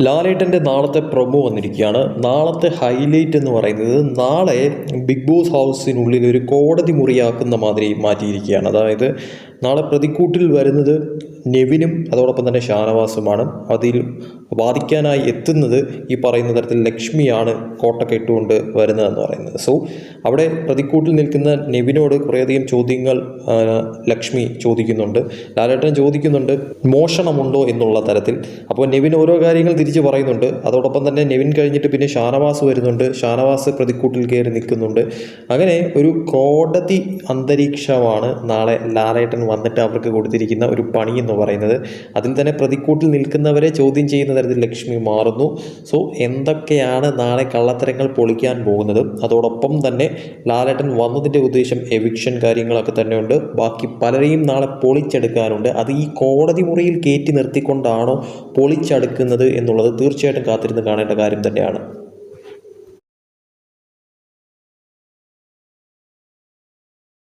ലാലേട്ടൻ്റെ നാളത്തെ പ്രൊമോ വന്നിരിക്കുകയാണ്. നാളത്തെ ഹൈലൈറ്റ് എന്ന് പറയുന്നത് നാളെ ബിഗ് ബോസ് ഹൗസിനുള്ളിൽ ഒരു കോടതി മുറിയാക്കുന്ന മാതിരി മാറ്റിയിരിക്കുകയാണ്. അതായത് നാളെ പ്രതിക്കൂട്ടിൽ വരുന്നത് നെവിനും അതോടൊപ്പം തന്നെ ഷാനവാസുമാണ്. അതിൽ വാദിക്കാനായി എത്തുന്നത് ഈ പറയുന്ന തരത്തിൽ ലക്ഷ്മിയാണ് കോട്ടൊക്കെ ഇട്ടുകൊണ്ട് വരുന്നതെന്ന് പറയുന്നത്. സോ അവിടെ പ്രതിക്കൂട്ടിൽ നിൽക്കുന്ന നെവിനോട് കുറേയധികം ചോദ്യങ്ങൾ ലക്ഷ്മി ചോദിക്കുന്നുണ്ട്. ലാലേട്ടൻ ചോദിക്കുന്നുണ്ട് മോഷണമുണ്ടോ എന്നുള്ള തരത്തിൽ. അപ്പോൾ നെവിൻ ഓരോ കാര്യങ്ങൾ തിരിച്ച് പറയുന്നുണ്ട്. അതോടൊപ്പം തന്നെ നെവിൻ കഴിഞ്ഞിട്ട് പിന്നെ ഷാനവാസ് വരുന്നുണ്ട്. ഷാനവാസ് പ്രതിക്കൂട്ടിൽ കയറി നിൽക്കുന്നുണ്ട്. അങ്ങനെ ഒരു കോടതി അന്തരീക്ഷമാണ് നാളെ ലാലേട്ടൻ വന്നിട്ട് അവർക്ക് കൊടുത്തിരിക്കുന്ന ഒരു പണി എന്ന് പറയുന്നത്. അതിൽ തന്നെ പ്രതിക്കൂട്ടിൽ നിൽക്കുന്നവരെ ചോദ്യം ചെയ്യുന്ന തരത്തിൽ ലക്ഷ്മി മാറുന്നു. സോ എന്തൊക്കെയാണ് നാളെ കള്ളത്തരങ്ങൾ പൊളിക്കാൻ പോകുന്നത്? അതോടൊപ്പം തന്നെ ലാലേട്ടൻ വന്നതിൻ്റെ ഉദ്ദേശം എവിക്ഷൻ കാര്യങ്ങളൊക്കെ തന്നെയുണ്ട്. ബാക്കി പലരെയും നാളെ പൊളിച്ചെടുക്കാനുണ്ട്. അത് ഈ കോടതി മുറിയിൽ കയറ്റി നിർത്തിക്കൊണ്ടാണോ പൊളിച്ചെടുക്കുന്നത് എന്നുള്ളത് തീർച്ചയായിട്ടും കാത്തിരുന്ന് കാണേണ്ട കാര്യം തന്നെയാണ്.